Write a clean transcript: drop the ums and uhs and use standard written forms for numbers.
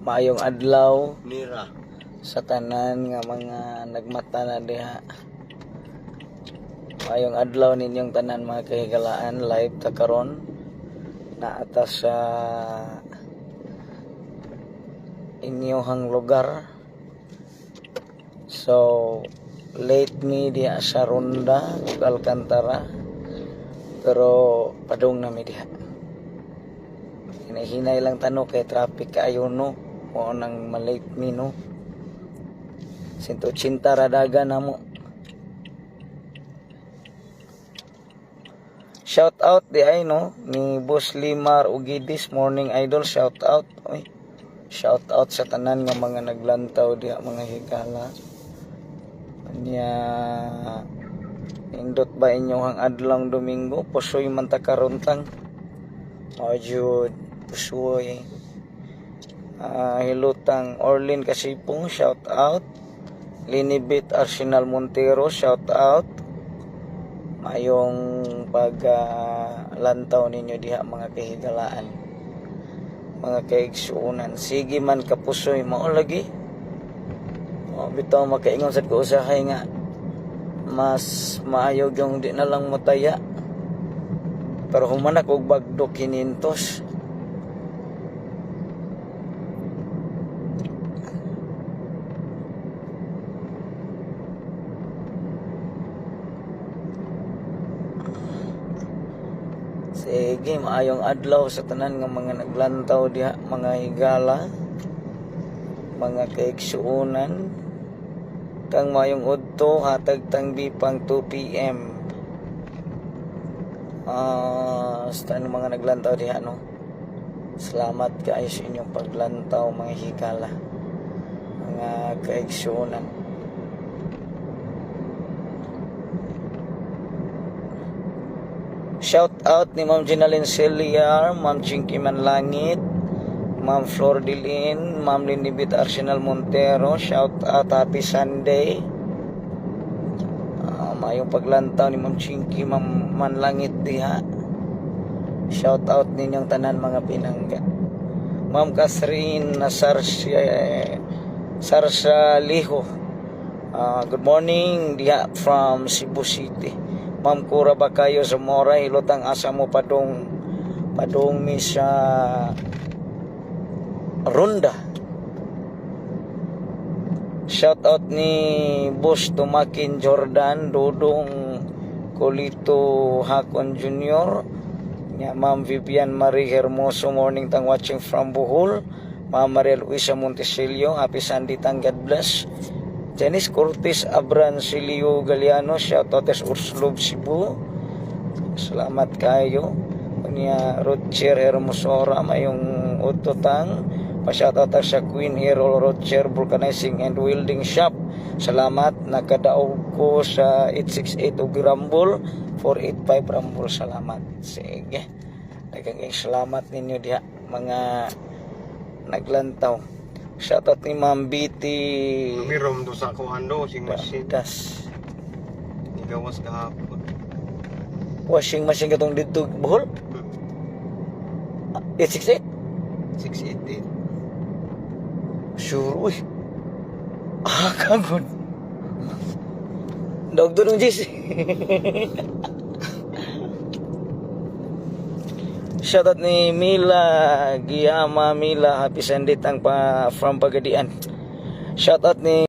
Maayong adlaw Nira. sa tanan nga mga nagmata na diha. Maayong adlaw ninyong tanan mga kahigalaan, live ta karon na atas sa inyohang lugar. So late me diha sa Ronda ug Alcantara, pero padung na mi diha. Hinay lang tano kay traffic kaayo no, o nang malate mi no. 180 radaga na mo. Shout out di ay no ni Boss Limar Ugidis, morning idol, shout out. Oy, shout out sa tanan nga mga naglantaw diha mga higala. Anya indot ba inyohang adlong Domingo, pusoy man ta karon tang. Jud pusoy. Hilutang Orlin Kasipong, shout out. Linibit Arsenal Montero, shout out. Mayong paglantaw ninyo diha mga kahigalaan, mga kaigsuunan. Sige man kapusoy mao lagi. Bitaw makaingon sad ko usahay nga mas maayog yung di na lang motaya. Pero humanak og bagdo 500. Sige, maayong adlaw sa tanan nga mga naglantaw diha mga higala, mga kaigsuunan. Kang mayong udto hatag tang bipang 2 PM. Sa mga naglantaw diha no. Salamat kaayos sa inyong paglantaw mga higala, mga kaigsuunan. Shout out ni Ma'am Ginalyn Celiar, Ma'am Chinky Manlangit, Ma'am Flor Dilin, Ma'am Linibit Arsenal Montero. Shout out, happy Sunday. Mayong paglantaw ni Ma'am Chinky Manlangit diha. Shout out ninyong tanan mga pinangga. Ma'am Catherine Sarsaliho, good morning diha from Cebu City. Ma'am Cura ba kayo sa Mora, hilotang asa mo padong mi sa Ronda. Shout out ni Boss Tumakin Jordan, Dodong Colito Hakon Jr., Ma'am Vivian Marie Hermoso, morning tang watching from Bohol. Ma'am Maria Luisa Montesilio, happy Sunday tang, God bless. Janice Cortez Abrancilio Galiano, shout out as Urslov Cebu, salamat kayo. Niya Roger Hermosora mayong utotang pa-shout out sa Queen Hero Roger Vulcanizing and Welding Shop, salamat. Nakadaog ko sa 868 og Rumble 485 Rumble, salamat. Sige, daghang salamat ninyo diha mga naglantaw. Shoutout ni Ma'am Biti Mirom do sa kuando sing machine. Das. Igawas kahapon. Washing machine katong dito Bohol? 868? 688. Sure, uy. Kagod. Daog doon ng JC. Shoutout ni Mila Giyama Mila, happy Sunday tang from Pagadian. Shoutout ni